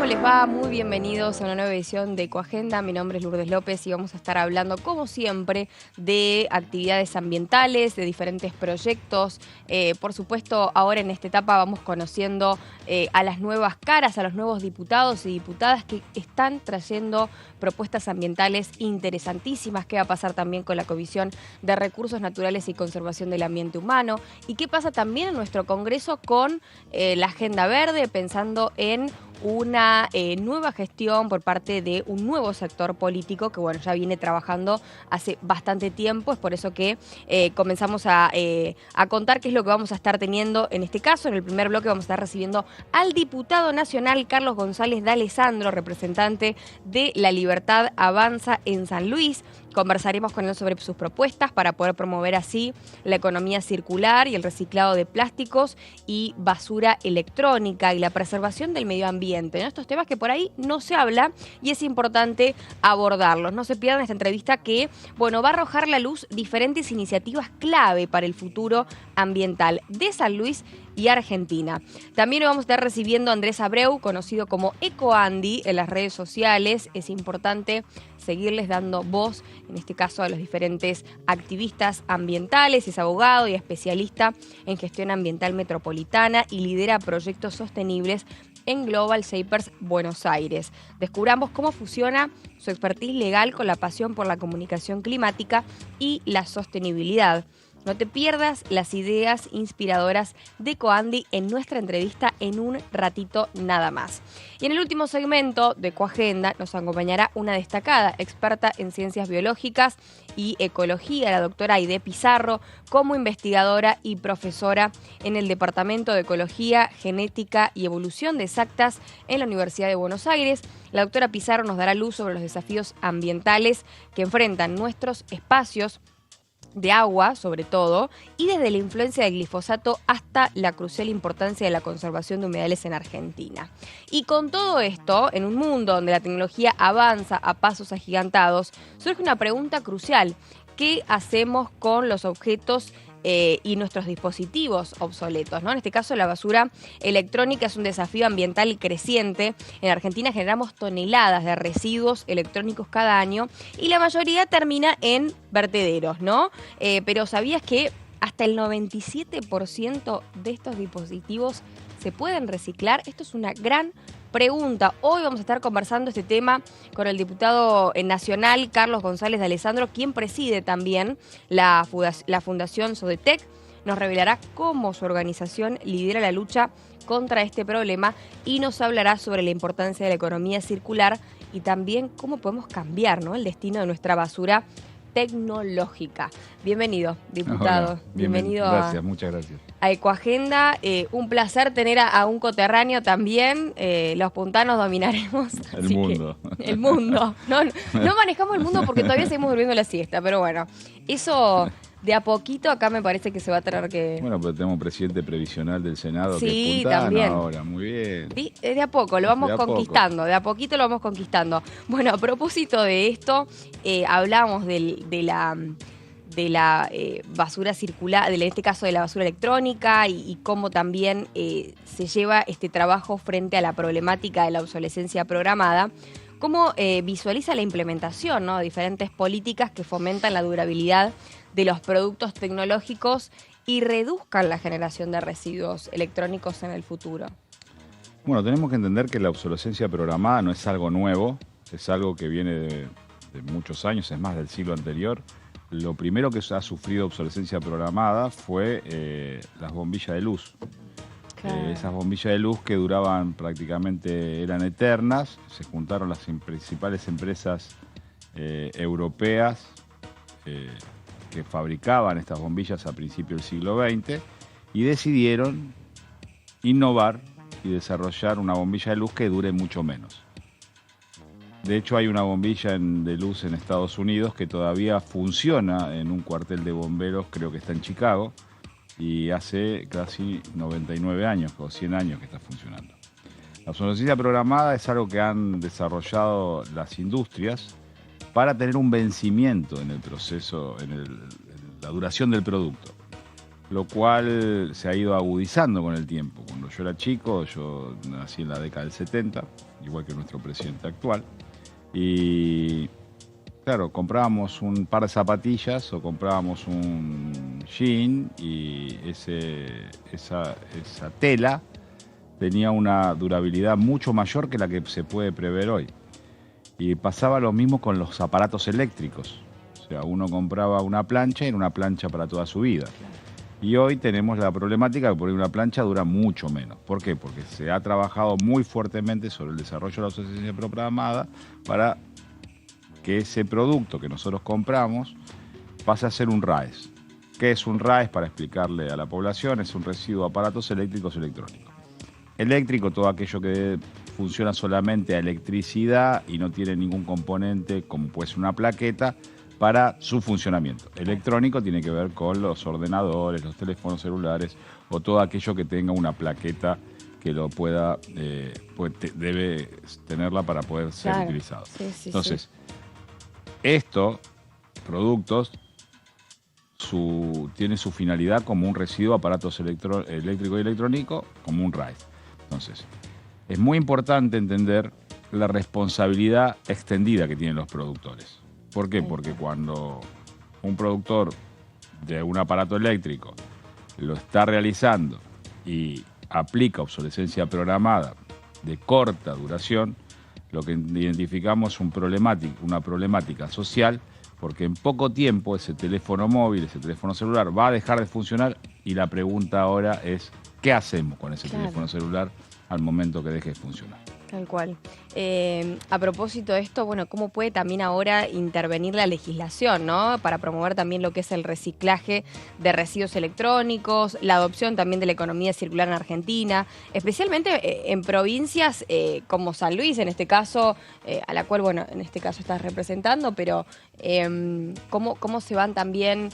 les va? Muy bienvenidos a una nueva edición de Ecoagenda. Mi nombre es Lourdes López y vamos a estar hablando, como siempre, de actividades ambientales, de diferentes proyectos. Por supuesto, ahora en esta etapa vamos conociendo a las nuevas caras, a los nuevos diputados y diputadas que están trayendo propuestas ambientales interesantísimas. ¿Qué va a pasar también con la Comisión de Recursos Naturales y Conservación del Ambiente Humano? ¿Y qué pasa también en nuestro Congreso con la Agenda Verde, pensando en una nueva gestión por parte de un nuevo sector político que, bueno, ya viene trabajando hace bastante tiempo? Es por eso que comenzamos a contar qué es lo que vamos a estar teniendo en este caso. En el primer bloque vamos a estar recibiendo al diputado nacional Carlos González D'Alessandro, representante de La Libertad Avanza en San Luis. Conversaremos con él sobre sus propuestas para poder promover así la economía circular y el reciclado de plásticos y basura electrónica y la preservación del medio ambiente, ¿no? Estos temas que por ahí no se habla y es importante abordarlos. No se pierdan esta entrevista que, bueno, va a arrojar a la luz diferentes iniciativas clave para el futuro ambiental de San Luis y Argentina. También vamos a estar recibiendo a Andrés Abreu, conocido como EcoAndy en las redes sociales. Es importante seguirles dando voz, en este caso a los diferentes activistas ambientales. Es abogado y especialista en gestión ambiental metropolitana y lidera proyectos sostenibles en Global Shapers Buenos Aires. Descubramos cómo fusiona su expertise legal con la pasión por la comunicación climática y la sostenibilidad. No te pierdas las ideas inspiradoras de EcoAndy en nuestra entrevista en un ratito nada más. Y en el último segmento de Ecoagenda nos acompañará una destacada experta en ciencias biológicas y ecología, la doctora Aide Pizarro, como investigadora y profesora en el Departamento de Ecología, Genética y Evolución de Exactas en la Universidad de Buenos Aires. La doctora Pizarro nos dará luz sobre los desafíos ambientales que enfrentan nuestros espacios de agua, sobre todo, y desde la influencia del glifosato hasta la crucial importancia de la conservación de humedales en Argentina. Y con todo esto, en un mundo donde la tecnología avanza a pasos agigantados, surge una pregunta crucial: ¿qué hacemos con los objetos y nuestros dispositivos obsoletos, ¿no? En este caso, la basura electrónica es un desafío ambiental creciente. En Argentina generamos toneladas de residuos electrónicos cada año y la mayoría termina en vertederos, ¿no? Pero ¿sabías que hasta el 97% de estos dispositivos se pueden reciclar? Esto es una gran pregunta. Hoy vamos a estar conversando este tema con el diputado nacional Carlos González D'Alessandro, quien preside también la Fundación Sodetec. Nos revelará cómo su organización lidera la lucha contra este problema y nos hablará sobre la importancia de la economía circular y también cómo podemos cambiar, ¿no?, el destino de nuestra basura tecnológica. Bienvenido, diputado. Hola, Bienvenido. Gracias, muchas gracias. A Ecoagenda. Un placer tener a un coterráneo también. Los puntanos dominaremos. El mundo. El mundo. No manejamos el mundo porque todavía seguimos durmiendo la siesta, pero bueno, eso de a poquito acá me parece que se va a tener que... Bueno, pero tenemos un presidente previsional del Senado, sí, que es puntano también. ahora, muy bien. De a poco, lo vamos conquistando, de a poquito lo vamos conquistando. Bueno, a propósito de esto, hablamos de la basura circular, en este caso de la basura electrónica y cómo también se lleva este trabajo frente a la problemática de la obsolescencia programada. ¿Cómo visualiza la implementación, ¿no?, de diferentes políticas que fomentan la durabilidad de los productos tecnológicos y reduzcan la generación de residuos electrónicos en el futuro? Bueno, tenemos que entender que la obsolescencia programada no es algo nuevo, es algo que viene de muchos años, es más, del siglo anterior. Lo primero que ha sufrido obsolescencia programada fue las bombillas de luz. Claro. Esas bombillas de luz que duraban prácticamente, eran eternas. Se juntaron las principales empresas europeas que fabricaban estas bombillas a principios del siglo XX y decidieron innovar y desarrollar una bombilla de luz que dure mucho menos. De hecho, hay una bombilla de luz en Estados Unidos que todavía funciona en un cuartel de bomberos, creo que está en Chicago, y hace casi 99 años o 100 años que está funcionando. La obsolescencia programada es algo que han desarrollado las industrias para tener un vencimiento en el proceso, en la duración del producto. lo cual se ha ido agudizando con el tiempo. Cuando yo era chico, yo nací en la década del 70, igual que nuestro presidente actual, y claro, comprábamos un par de zapatillas o comprábamos un jean y esa tela tenía una durabilidad mucho mayor que la que se puede prever hoy. Y pasaba lo mismo con los aparatos eléctricos. O sea, uno compraba una plancha y era una plancha para toda su vida. Y hoy tenemos la problemática de que por ahí una plancha dura mucho menos. ¿Por qué? Porque se ha trabajado muy fuertemente sobre el desarrollo de la obsolescencia programada para que ese producto que nosotros compramos pase a ser un RAES. ¿Qué es un RAES? Para explicarle a la población, es un residuo de aparatos eléctricos y electrónicos. Eléctrico, todo aquello que funciona solamente a electricidad y no tiene ningún componente, como puede ser una plaqueta, para su funcionamiento. Electrónico tiene que ver con los ordenadores, los teléfonos celulares o todo aquello que tenga una plaqueta que lo pueda, debe tenerla para poder ser utilizado. Entonces, estos productos tiene su finalidad como un residuo de aparatos eléctrico y electrónico, como un RAES. Entonces, es muy importante entender la responsabilidad extendida que tienen los productores. ¿Por qué? Porque cuando un productor de un aparato eléctrico lo está realizando y aplica obsolescencia programada de corta duración, lo que identificamos es una problemática social, porque en poco tiempo ese teléfono móvil, ese teléfono celular va a dejar de funcionar y la pregunta ahora es ¿qué hacemos con ese teléfono celular al momento que deje de funcionar? Tal cual. A propósito de esto, bueno, ¿cómo puede también ahora intervenir la legislación, ¿no? Para promover también lo que es el reciclaje de residuos electrónicos, la adopción también de la economía circular en Argentina, especialmente en provincias como San Luis, en este caso, a la cual, bueno, en este caso estás representando, pero ¿cómo se van también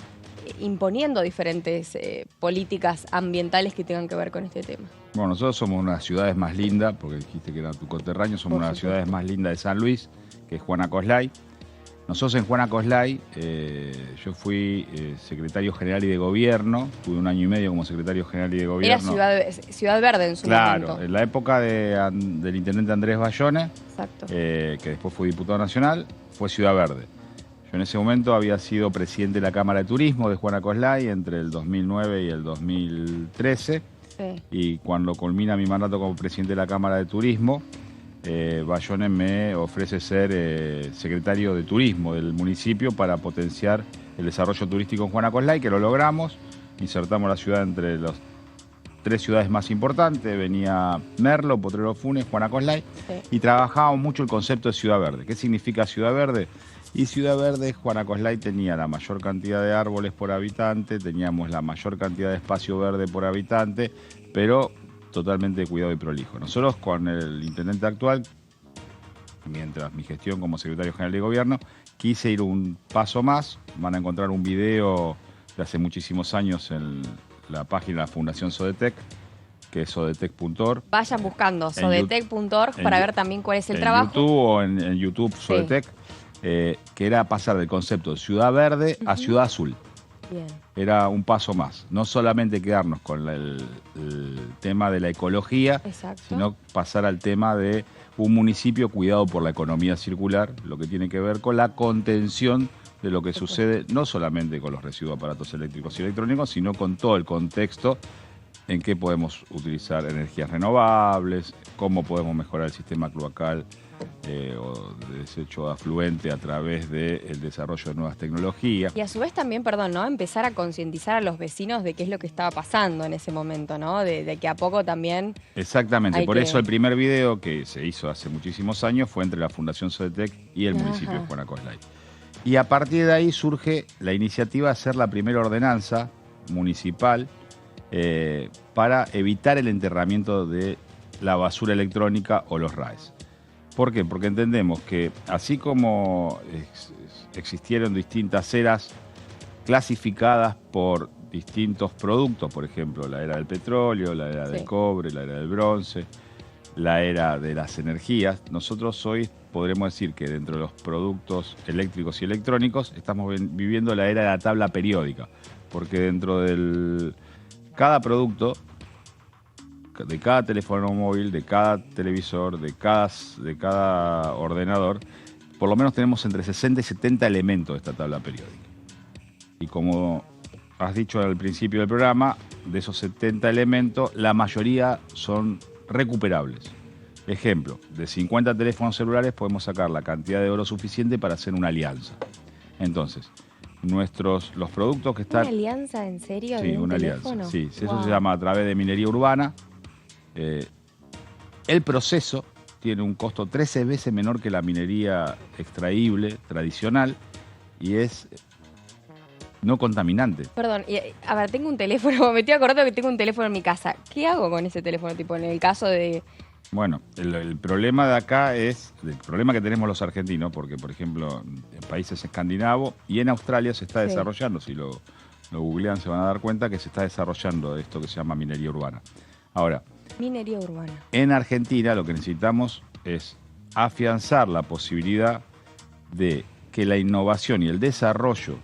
imponiendo diferentes políticas ambientales que tengan que ver con este tema? Bueno, nosotros somos una de las ciudades más lindas, porque dijiste que era tu conterráneo, somos una de las ciudades más lindas de San Luis, que es Juana Coslay. Nosotros en Juana Coslay, yo fui secretario general y de gobierno, tuve 1 año y medio como secretario general y de gobierno. Era Ciudad Verde en su momento. Claro, en la época del intendente Andrés Bayone, que después fue diputado nacional, fue Ciudad Verde. Yo en ese momento había sido presidente de la Cámara de Turismo de Juana Coslay entre el 2009 y el 2013. Y cuando culmina mi mandato como presidente de la Cámara de Turismo, Bayone me ofrece ser secretario de Turismo del municipio para potenciar el desarrollo turístico en Juana Coslay, que lo logramos. Insertamos la ciudad entre las 3 ciudades más importantes, venía Merlo, Potrero Funes, Juana Coslay, y trabajábamos mucho el concepto de Ciudad Verde. ¿Qué significa Ciudad Verde? Y Ciudad Verde, Juana Coslay tenía la mayor cantidad de árboles por habitante, teníamos la mayor cantidad de espacio verde por habitante, pero totalmente cuidado y prolijo. Nosotros con el intendente actual, mientras mi gestión como secretario general de gobierno, quise ir un paso más. Van a encontrar un video de hace muchísimos años en la página de la Fundación Sodetec, que es sodetec.org. Vayan buscando sodetec.org para ver también cuál es el trabajo. En YouTube o en YouTube Sodetec. Que era pasar del concepto de ciudad verde a ciudad azul. Bien. Era un paso más. No solamente quedarnos con el tema de la ecología, sino pasar al tema de un municipio cuidado por la economía circular, lo que tiene que ver con la contención de lo que sucede no solamente con los residuos de aparatos eléctricos y electrónicos, sino con todo el contexto en que podemos utilizar energías renovables, cómo podemos mejorar el sistema cloacal o de desecho afluente a través del desarrollo de nuevas tecnologías. Y a su vez también, perdón, ¿no? Empezar a concientizar a los vecinos de qué es lo que estaba pasando en ese momento, ¿no? De que a poco también... Exactamente, por eso el primer video que se hizo hace muchísimos años fue entre la Fundación Sodetec y el municipio de Juana Coslay. Y a partir de ahí surge la iniciativa de hacer la primera ordenanza municipal para evitar el enterramiento de la basura electrónica o los RAES. ¿Por qué? Porque entendemos que así como existieron distintas eras clasificadas por distintos productos, por ejemplo, la era del petróleo, la era del cobre, la era del bronce, la era de las energías, nosotros hoy podremos decir que dentro de los productos eléctricos y electrónicos estamos viviendo la era de la tabla periódica. porque dentro del cada producto, de cada teléfono móvil, de cada televisor, de cada ordenador, por lo menos tenemos entre 60 y 70 elementos de esta tabla periódica. Y como has dicho al principio del programa, de esos 70 elementos, la mayoría son recuperables. Ejemplo, de 50 teléfonos celulares podemos sacar la cantidad de oro suficiente para hacer una alianza. Entonces, los productos que están... ¿Una alianza en serio? Sí, de un una teléfono? alianza. Sí, eso Wow. se llama a través de minería urbana. El proceso tiene un costo 13 veces menor que la minería extraíble tradicional y es no contaminante. Perdón, a ver, tengo un teléfono, me estoy acordando que tengo un teléfono en mi casa. ¿Qué hago con ese teléfono? Tipo, en el caso de... Bueno, el problema de acá es el problema que tenemos los argentinos, porque por ejemplo en países escandinavos y en Australia se está desarrollando, si lo googlean se van a dar cuenta que se está desarrollando esto que se llama minería urbana. Ahora, Minería urbana. en Argentina lo que necesitamos es afianzar la posibilidad de que la innovación y el desarrollo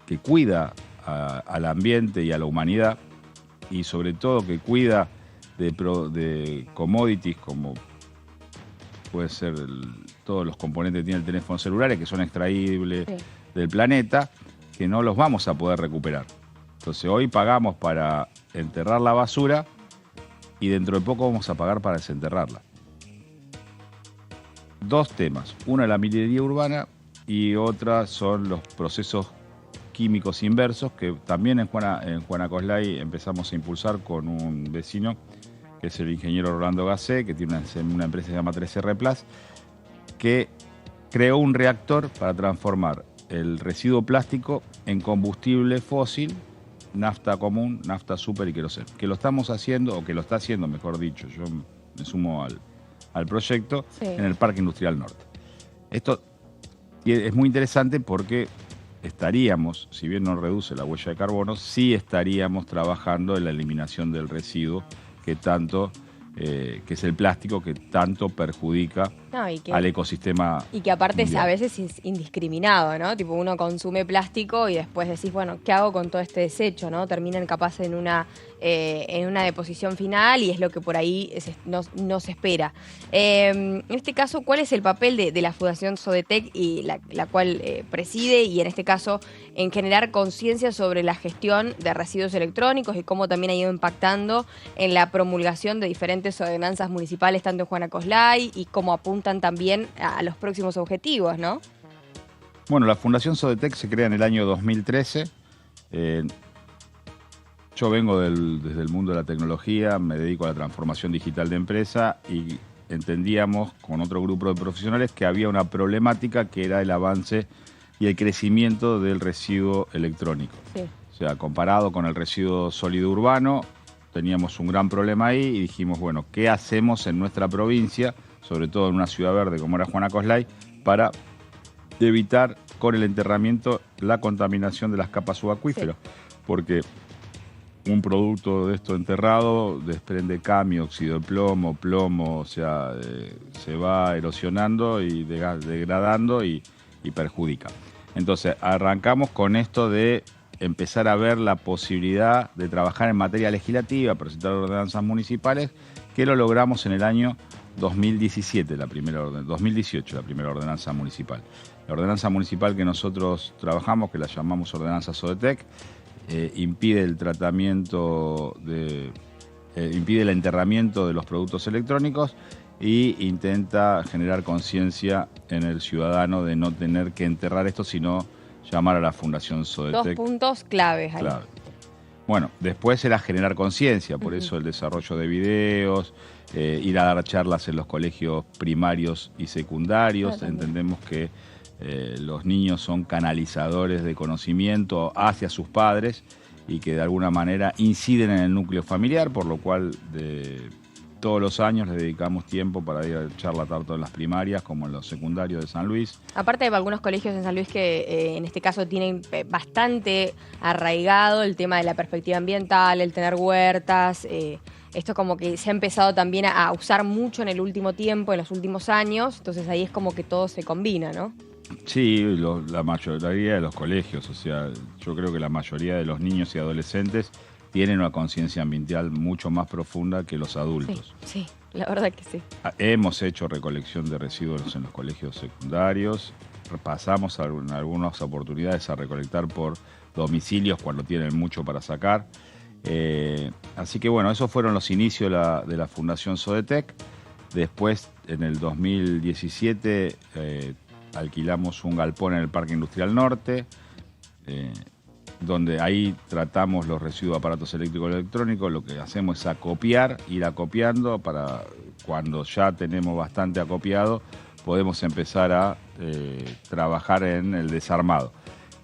que cuida al ambiente y a la humanidad y sobre todo que cuida de commodities como puede ser todos los componentes que tiene el teléfono celular que son extraíbles del planeta, que no los vamos a poder recuperar. Entonces hoy pagamos para enterrar la basura y dentro de poco vamos a pagar para desenterrarla. Dos temas, una la minería urbana y otra son los procesos químicos inversos, que también en Juana Coslay empezamos a impulsar con un vecino, que es el ingeniero Rolando Gacé, que tiene una empresa que se llama 3R Plus, que creó un reactor para transformar el residuo plástico en combustible fósil, nafta común, nafta super y queroseno. Que lo estamos haciendo, o que lo está haciendo, mejor dicho, yo me sumo al proyecto, en el Parque Industrial Norte. Esto es muy interesante porque estaríamos, si bien no reduce la huella de carbono, sí estaríamos trabajando en la eliminación del residuo que es el plástico que tanto perjudica al ecosistema. Y que aparte mundial. a veces es indiscriminado, ¿no? Tipo, uno consume plástico y después decís, bueno, ¿qué hago con todo este desecho, no? Terminan capaz en una deposición final y es lo que por ahí no se espera. En este caso, ¿cuál es el papel de la Fundación Sodetec y la cual preside y en este caso en generar conciencia sobre la gestión de residuos electrónicos y cómo también ha ido impactando en la promulgación de diferentes ordenanzas municipales, tanto en Juana Coslay y cómo apuntan también a los próximos objetivos, ¿no? Bueno, la Fundación Sodetec se crea en el año 2013. Yo vengo desde el mundo de la tecnología, me dedico a la transformación digital de empresa y entendíamos con otro grupo de profesionales que había una problemática que era el avance y el crecimiento del residuo electrónico. Sí. O sea, comparado con el residuo sólido urbano, teníamos un gran problema ahí y dijimos, bueno, ¿qué hacemos en nuestra provincia, sobre todo en una ciudad verde como era Juana Coslay, para evitar con el enterramiento la contaminación de las capas subacuíferas? Sí. Porque un producto de esto enterrado desprende cadmio, óxido de plomo, o sea, se va erosionando y degradando y perjudica. Entonces, arrancamos con esto de empezar a ver la posibilidad de trabajar en materia legislativa, presentar ordenanzas municipales, que lo logramos en el año 2017, 2018, la primera ordenanza municipal. La ordenanza municipal que nosotros trabajamos, que la llamamos ordenanza Sodetec, impide el tratamiento impide el enterramiento de los productos electrónicos y intenta generar conciencia en el ciudadano de no tener que enterrar esto, sino llamar a la Fundación Sodetec. 2 puntos claves ahí. Clave. Bueno, después era generar conciencia, por eso el desarrollo de videos, ir a dar charlas en los colegios primarios y secundarios. Entendemos que los niños son canalizadores de conocimiento hacia sus padres y que de alguna manera inciden en el núcleo familiar, por lo cual todos los años le dedicamos tiempo para ir a charla tanto en las primarias como en los secundarios de San Luis. Aparte hay algunos colegios en San Luis que en este caso tienen bastante arraigado el tema de la perspectiva ambiental, el tener huertas. Esto como que se ha empezado también a usar mucho en el último tiempo, en los últimos años. Entonces ahí es como que todo se combina, ¿no? Sí, la mayoría de los colegios, o sea, yo creo que la mayoría de los niños y adolescentes tienen una conciencia ambiental mucho más profunda que los Sí, adultos. sí, la verdad que sí. Hemos hecho recolección de residuos en los colegios secundarios, pasamos en algunas oportunidades a recolectar por domicilios cuando tienen mucho para sacar. Así que bueno, esos fueron los inicios de la Fundación Sodetec. Después, en el 2017, alquilamos un galpón en el Parque Industrial Norte, donde ahí tratamos los residuos de aparatos eléctricos y electrónicos. Lo que hacemos es acopiar, ir acopiando para cuando ya tenemos bastante acopiado, podemos empezar a trabajar en el desarmado.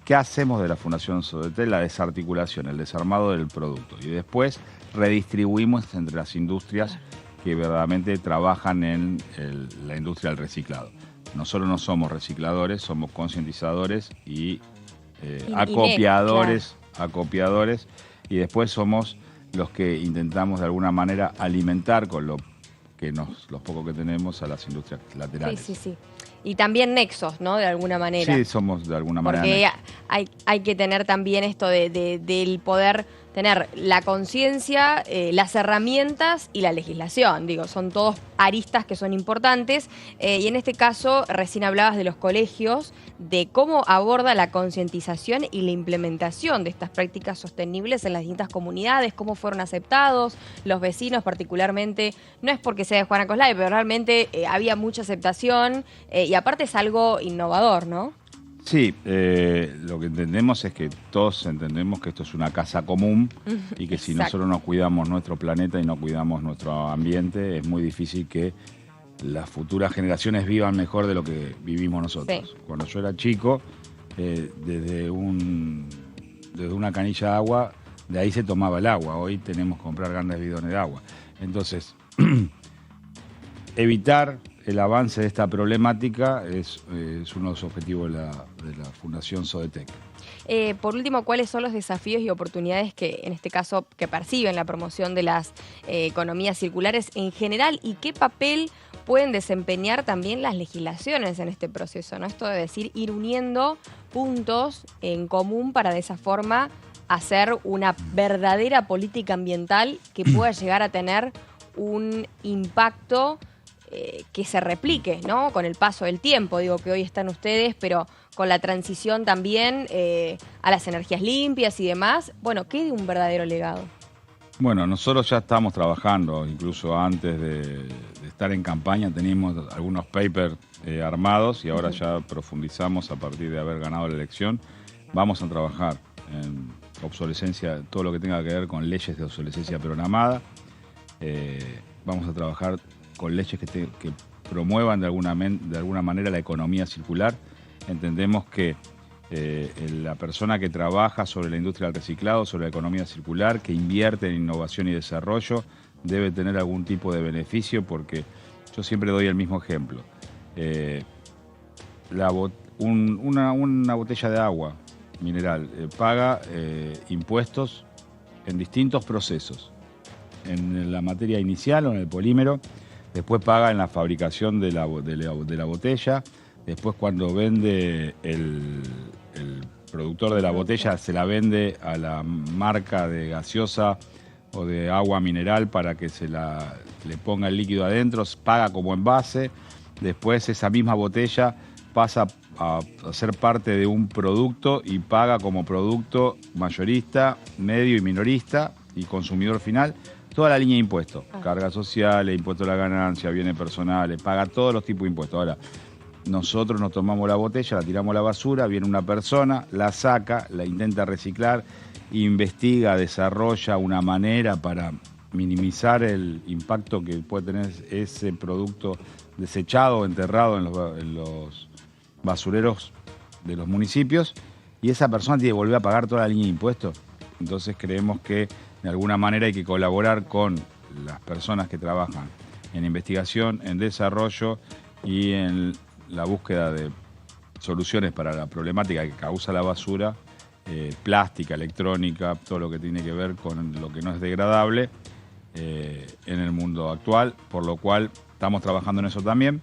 ¿Qué hacemos de la Fundación Sodetec? La desarticulación, el desarmado del producto. Y después redistribuimos entre las industrias que verdaderamente trabajan en la industria del reciclado. Nosotros no somos recicladores, somos concientizadores y acopiadores, acopiadores, y después somos los que intentamos de alguna manera alimentar con lo los pocos que tenemos a las industrias laterales. Sí, sí, sí. Y también nexos, ¿no? De alguna manera. Sí, somos de alguna manera porque hay que tener también esto del poder tener la conciencia, las herramientas y la legislación. Digo, son todos aristas que son importantes. Y en este caso, recién hablabas de los colegios, de cómo aborda la concientización y la implementación de estas prácticas sostenibles en las distintas comunidades, cómo fueron aceptados, los vecinos particularmente. No es porque sea de Juana Coslay, pero realmente había mucha aceptación y aparte es algo innovador, ¿no? Sí, lo que entendemos es que todos entendemos que esto es una casa común y que si nosotros no cuidamos nuestro planeta y no cuidamos nuestro ambiente, es muy difícil que las futuras generaciones vivan mejor de lo que vivimos nosotros. Sí. Cuando yo era chico, desde una canilla de agua, de ahí se tomaba el agua. Hoy tenemos que comprar grandes bidones de agua. Entonces, evitar el avance de esta problemática es uno de los objetivos de la Fundación Sodetec. Por último, ¿cuáles son los desafíos y oportunidades que, en este caso, que perciben la promoción de las economías circulares en general y qué papel pueden desempeñar también las legislaciones en este proceso, ¿no? Esto de decir, ir uniendo puntos en común para de esa forma hacer una verdadera política ambiental que pueda llegar a tener un impacto que se replique, ¿no? Con el paso del tiempo, digo que hoy están ustedes, pero con la transición también a las energías limpias y demás, bueno, quede un verdadero legado. Bueno, nosotros ya estamos trabajando, incluso antes de estar en campaña teníamos algunos papers armados y ahora ya profundizamos a partir de haber ganado la elección. Vamos a trabajar en obsolescencia, todo lo que tenga que ver con leyes de obsolescencia programada. Vamos a trabajar con leyes que promuevan de alguna manera la economía circular. Entendemos que la persona que trabaja sobre la industria del reciclado, sobre la economía circular, que invierte en innovación y desarrollo, debe tener algún tipo de beneficio, porque yo siempre doy el mismo ejemplo. Una botella de agua mineral paga impuestos en distintos procesos, en la materia inicial o en el polímero. Después paga en la fabricación de la botella. Después, cuando vende el productor de la botella, se la vende a la marca de gaseosa o de agua mineral para que le ponga el líquido adentro, paga como envase. Después esa misma botella pasa a ser parte de un producto y paga como producto mayorista, medio y minorista y consumidor final. Toda la línea de impuestos, cargas sociales, impuestos a la ganancia, bienes personales, paga todos los tipos de impuestos. Ahora, nosotros nos tomamos la botella, la tiramos a la basura, viene una persona, la saca, la intenta reciclar, investiga, desarrolla una manera para minimizar el impacto que puede tener ese producto desechado o enterrado en los basureros de los municipios, y esa persona tiene que volver a pagar toda la línea de impuestos. Entonces creemos que de alguna manera hay que colaborar con las personas que trabajan en investigación, en desarrollo y en la búsqueda de soluciones para la problemática que causa la basura, plástica, electrónica, todo lo que tiene que ver con lo que no es degradable en el mundo actual, por lo cual estamos trabajando en eso también.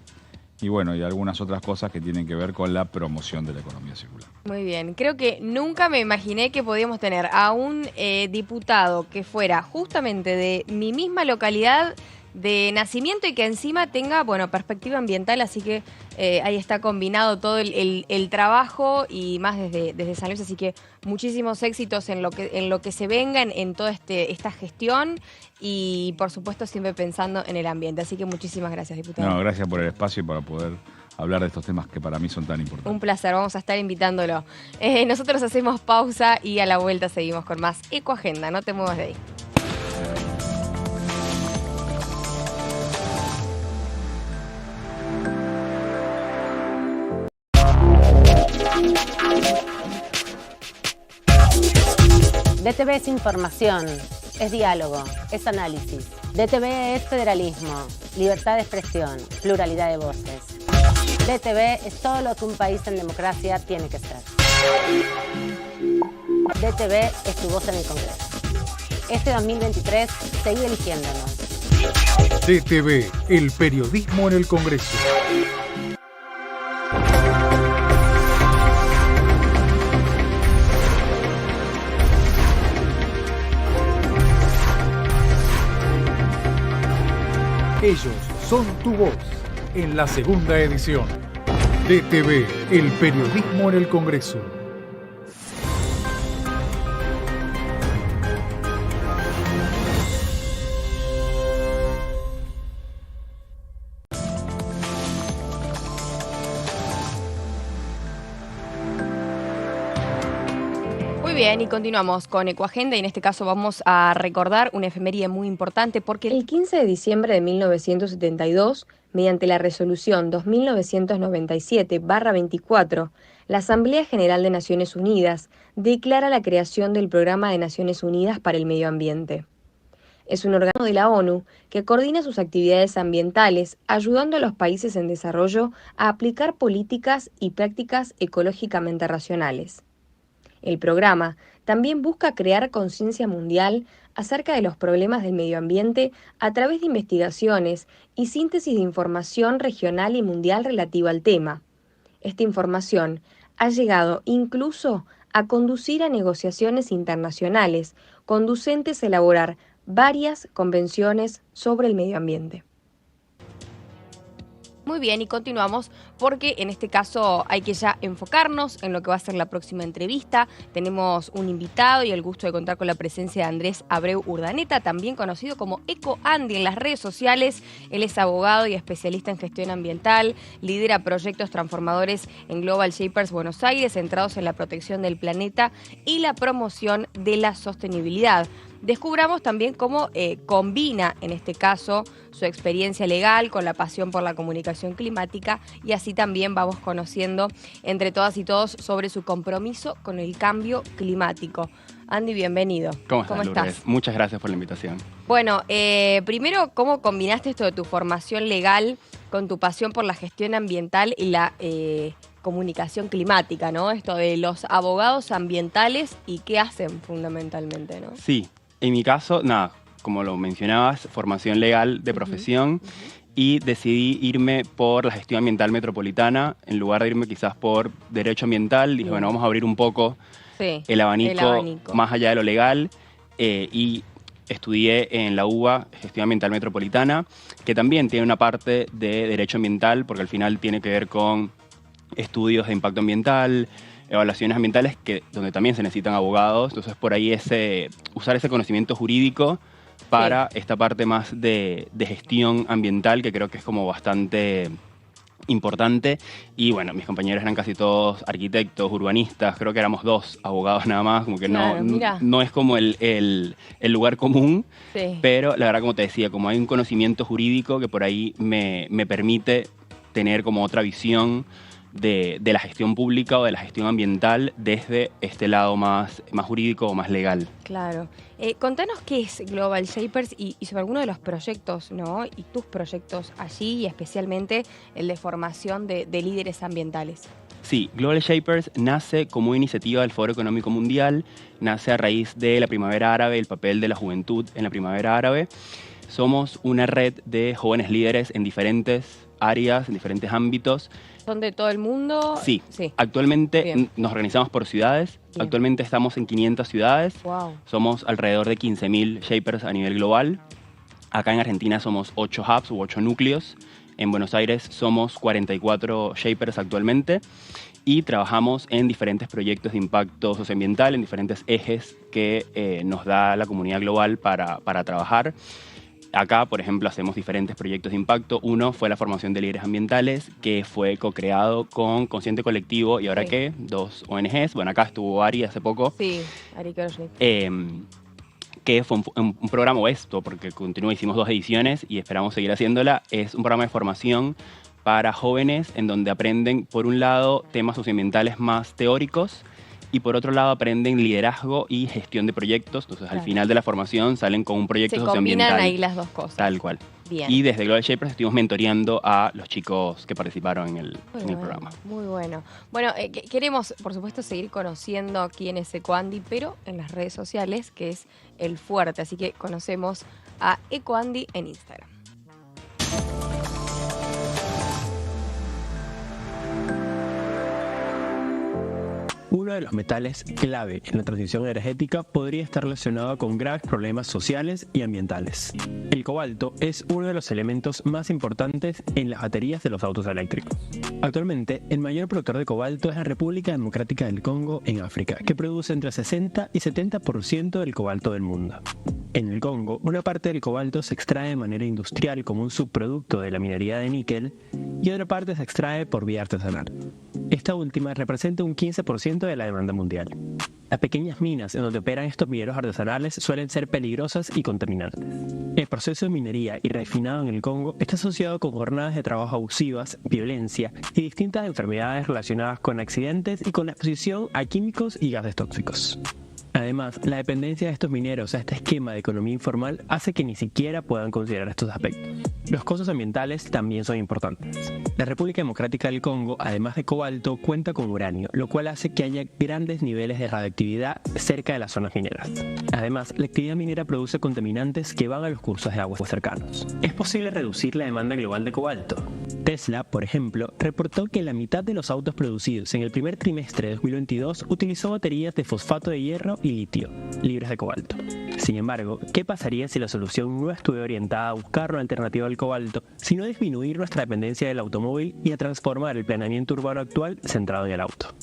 y bueno, y algunas otras cosas que tienen que ver con la promoción de la economía circular. Muy bien, creo que nunca me imaginé que podíamos tener a un diputado que fuera justamente de mi misma localidad de nacimiento y que encima tenga, bueno, perspectiva ambiental, así que ahí está combinado todo el trabajo y más desde San Luis, así que muchísimos éxitos en lo que se venga en toda esta gestión y por supuesto siempre pensando en el ambiente, así que muchísimas gracias, diputado. No, gracias por el espacio y para poder hablar de estos temas que para mí son tan importantes. Un placer, vamos a estar invitándolo. Nosotros hacemos pausa y a la vuelta seguimos con más Ecoagenda, no te muevas de ahí. DTV es información, es diálogo, es análisis. DTV es federalismo, libertad de expresión, pluralidad de voces. DTV es todo lo que un país en democracia tiene que ser. DTV es tu voz en el Congreso. Este 2023, seguí eligiéndonos. DTV, el periodismo en el Congreso. Ellos son tu voz en la segunda edición. DTV, el periodismo en el Congreso. Muy bien, y continuamos con Ecoagenda y en este caso vamos a recordar una efeméride muy importante porque el 15 de diciembre de 1972, mediante la resolución 2997/24, la Asamblea General de Naciones Unidas declara la creación del Programa de Naciones Unidas para el Medio Ambiente. Es un órgano de la ONU que coordina sus actividades ambientales, ayudando a los países en desarrollo a aplicar políticas y prácticas ecológicamente racionales. El programa también busca crear conciencia mundial acerca de los problemas del medio ambiente a través de investigaciones y síntesis de información regional y mundial relativa al tema. Esta información ha llegado incluso a conducir a negociaciones internacionales conducentes a elaborar varias convenciones sobre el medio ambiente. Muy bien, y continuamos porque en este caso hay que ya enfocarnos en lo que va a ser la próxima entrevista. Tenemos un invitado y el gusto de contar con la presencia de Andrés Abreu Urdaneta, también conocido como Eco Andy en las redes sociales. Él es abogado y especialista en gestión ambiental, lidera proyectos transformadores en Global Shapers Buenos Aires, centrados en la protección del planeta y la promoción de la sostenibilidad. Descubramos también cómo combina, en este caso, su experiencia legal con la pasión por la comunicación climática y así también vamos conociendo entre todas y todos sobre su compromiso con el cambio climático. Andy, bienvenido. ¿Cómo estás? Muchas gracias por la invitación. Bueno, primero, ¿cómo combinaste esto de tu formación legal con tu pasión por la gestión ambiental y la comunicación climática, ¿no? Esto de los abogados ambientales y qué hacen fundamentalmente, ¿no? Sí. En mi caso, nada, como lo mencionabas, formación legal de profesión y decidí irme por la gestión ambiental metropolitana en lugar de irme quizás por derecho ambiental. Dije, bueno, vamos a abrir un poco el abanico más allá de lo legal y estudié en la UBA gestión ambiental metropolitana, que también tiene una parte de derecho ambiental porque al final tiene que ver con estudios de impacto ambiental, evaluaciones ambientales, donde también se necesitan abogados. Entonces, por ahí usar ese conocimiento jurídico para esta parte más de gestión ambiental, que creo que es como bastante importante. Y bueno, mis compañeros eran casi todos arquitectos, urbanistas, creo que éramos 2 abogados nada más, como que claro, no es como el lugar común, pero la verdad, como te decía, como hay un conocimiento jurídico que por ahí me permite tener como otra visión de la gestión pública o de la gestión ambiental desde este lado más jurídico o más legal. Claro. Contanos qué es Global Shapers y sobre algunos de los proyectos, ¿no? Y tus proyectos allí y especialmente el de formación de líderes ambientales. Sí, Global Shapers nace como iniciativa del Foro Económico Mundial, nace a raíz de la Primavera Árabe, el papel de la juventud en la Primavera Árabe. Somos una red de jóvenes líderes en diferentes áreas, en diferentes ámbitos. ¿Son de todo el mundo? Sí. Actualmente Bien. nos organizamos por ciudades. Bien. Actualmente estamos en 500 ciudades. Wow. Somos alrededor de 15.000 shapers a nivel global. Acá en Argentina somos 8 hubs u 8 núcleos. En Buenos Aires somos 44 shapers actualmente. Y trabajamos en diferentes proyectos de impacto socioambiental, en diferentes ejes que nos da la comunidad global para trabajar. Acá, por ejemplo, hacemos diferentes proyectos de impacto. Uno fue la formación de líderes ambientales, que fue co-creado con Consciente Colectivo y ahora Sí. qué, 2 ONGs. Bueno, acá estuvo Ari hace poco. Sí, Ari Kroschnik. Que fue un programa, o esto, porque continúa, hicimos 2 ediciones y esperamos seguir haciéndola. Es un programa de formación para jóvenes en donde aprenden, por un lado, temas socioambientales más teóricos y por otro lado aprenden liderazgo y gestión de proyectos. Entonces, Claro. al final de la formación salen con un proyecto Se socioambiental. combinan ahí las dos cosas. Tal cual. Bien. Y desde Global Shapers estuvimos mentoreando a los chicos que participaron en el Muy bueno, programa. muy bueno. Bueno, queremos, por supuesto, seguir conociendo quién es EcoAndy, pero en las redes sociales, que es el fuerte. Así que conocemos a EcoAndy en Instagram. Uno de los metales clave en la transición energética podría estar relacionado con graves problemas sociales y ambientales. El cobalto es uno de los elementos más importantes en las baterías de los autos eléctricos. Actualmente, el mayor productor de cobalto es la República Democrática del Congo en África, que produce entre 60 y 70% del cobalto del mundo. En el Congo, una parte del cobalto se extrae de manera industrial como un subproducto de la minería de níquel y otra parte se extrae por vía artesanal. Esta última representa un 15% de la demanda mundial. Las pequeñas minas en donde operan estos mineros artesanales suelen ser peligrosas y contaminantes. El proceso de minería y refinado en el Congo está asociado con jornadas de trabajo abusivas, violencia y distintas enfermedades relacionadas con accidentes y con la exposición a químicos y gases tóxicos. Además, la dependencia de estos mineros a este esquema de economía informal hace que ni siquiera puedan considerar estos aspectos. Los costos ambientales también son importantes. La República Democrática del Congo, además de cobalto, cuenta con uranio, lo cual hace que haya grandes niveles de radioactividad cerca de las zonas mineras. Además, la actividad minera produce contaminantes que van a los cursos de agua cercanos. ¿Es posible reducir la demanda global de cobalto? Tesla, por ejemplo, reportó que la mitad de los autos producidos en el primer trimestre de 2022 utilizó baterías de fosfato de hierro y litio, libres de cobalto. Sin embargo, ¿qué pasaría si la solución no estuviera orientada a buscar una alternativa al cobalto, sino a disminuir nuestra dependencia del automóvil y a transformar el planeamiento urbano actual centrado en el auto?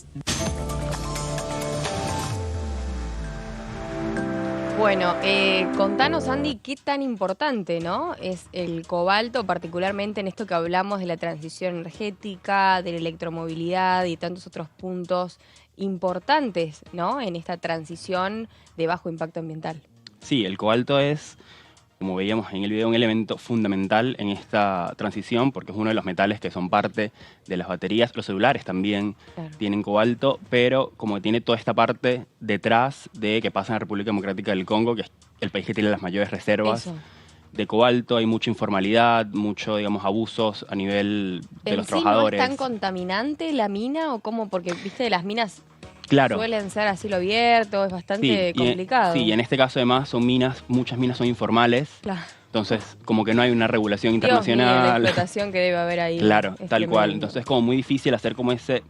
Bueno, contanos, Andy, qué tan importante, ¿no? Es el cobalto, particularmente en esto que hablamos de la transición energética, de la electromovilidad y tantos otros puntos importantes, ¿no? En esta transición de bajo impacto ambiental. Sí, el cobalto es, como veíamos en el video, un elemento fundamental en esta transición porque es uno de los metales que son parte de las baterías. Los celulares también tienen cobalto, pero como tiene toda esta parte detrás de que pasa en la República Democrática del Congo, que es el país que tiene las mayores reservas de cobalto, hay mucha informalidad, mucho, digamos, abusos a nivel de los trabajadores. ¿No es tan contaminante la mina o cómo? Porque, viste, las minas suelen ser a cielo abierto, es bastante complicado. Sí, y en este caso además son minas, muchas minas son informales. Claro. Entonces, como que no hay una regulación Dios internacional. mío, la explotación que debe haber ahí. Claro, es tal cual. tremendo. Entonces es como muy difícil hacer como ese,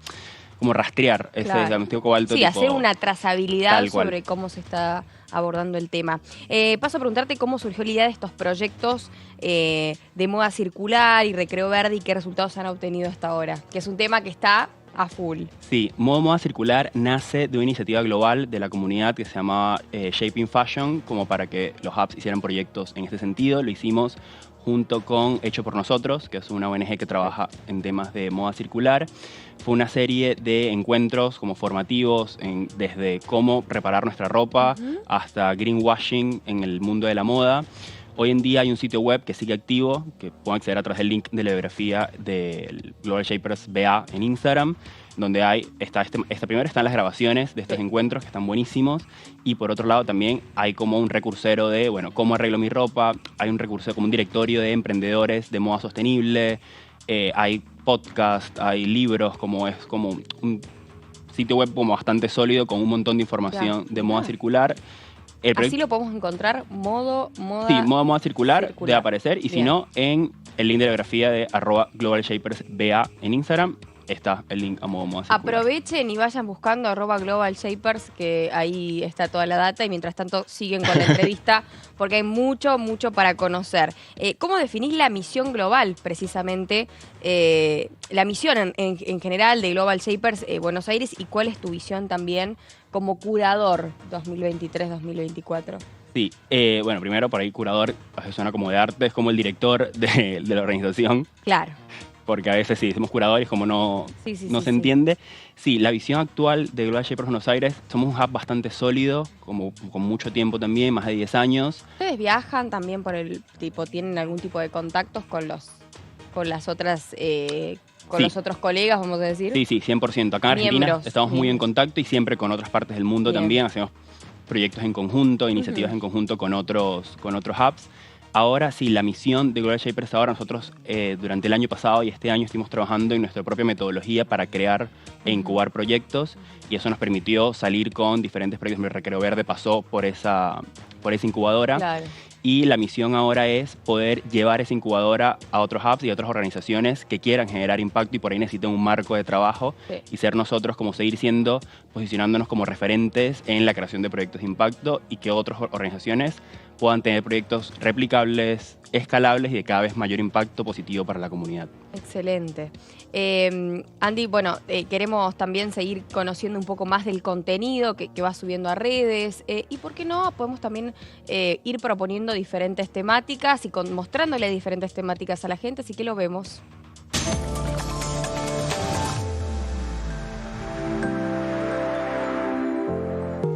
como rastrear ese diagnóstico cobalto. Sí, tipo, hacer una trazabilidad tal cual. sobre cómo se está abordando el tema. Paso a preguntarte cómo surgió la idea de estos proyectos de moda circular y recreo verde y qué resultados han obtenido hasta ahora, que es un tema que está a full. Sí, Moda Circular nace de una iniciativa global de la comunidad que se llamaba Shaping Fashion, como para que los hubs hicieran proyectos en este sentido. Lo hicimos junto con Hecho por Nosotros, que es una ONG que trabaja en temas de moda circular. Fue una serie de encuentros como formativos, desde cómo preparar nuestra ropa hasta greenwashing en el mundo de la moda. Hoy en día hay un sitio web que sigue activo, que pueden acceder a través del link de la biografía del Global Shapers BA en Instagram, donde primero están las grabaciones de estos encuentros, que están buenísimos, y por otro lado también hay como un recursero de, bueno, cómo arreglo mi ropa, hay un recursero como un directorio de emprendedores de moda sostenible, hay podcast, hay libros, es como un sitio web como bastante sólido con un montón de información de moda circular. Así lo podemos encontrar, moda moda circular debe aparecer. Y Bien. si no, en el link de biografía de @globalshapersba en Instagram está el link a moda circular. Aprovechen y vayan buscando @globalshapers, que ahí está toda la data, y mientras tanto siguen con la entrevista porque hay mucho para conocer. ¿Cómo definís la misión global, precisamente? La misión en general de Global Shapers Buenos Aires, y cuál es tu visión también como curador 2023-2024. Sí, bueno, primero por ahí curador, suena como de arte, es como el director de la organización. Claro. Porque a veces sí, decimos curadores como no se entiende. Sí, la visión actual de Global Shapers Buenos Aires, somos un hub bastante sólido, como con mucho tiempo también, más de 10 años. ¿Ustedes viajan también por el tipo, tienen algún tipo de contactos con las otras, con los otros colegas, vamos a decir? Sí, 100%. Acá en Argentina Miembros, estamos muy en contacto y siempre con otras partes del mundo también. Hacemos proyectos en conjunto, iniciativas en conjunto con otros hubs. Ahora sí, la misión de Global Shapers ahora, nosotros durante el año pasado y este año estuvimos trabajando en nuestra propia metodología para crear e incubar proyectos, y eso nos permitió salir con diferentes proyectos. Recreo Verde pasó por esa incubadora. Claro. Y la misión ahora es poder llevar esa incubadora a otros hubs y a otras organizaciones que quieran generar impacto y por ahí necesitan un marco de trabajo, y ser nosotros como seguir posicionándonos como referentes en la creación de proyectos de impacto, y que otras organizaciones puedan tener proyectos replicables, escalables y de cada vez mayor impacto positivo para la comunidad. Excelente. Andy, bueno, queremos también seguir conociendo un poco más del contenido que va subiendo a redes, y por qué no, podemos también ir proponiendo diferentes temáticas y mostrándole diferentes temáticas a la gente, así que lo vemos.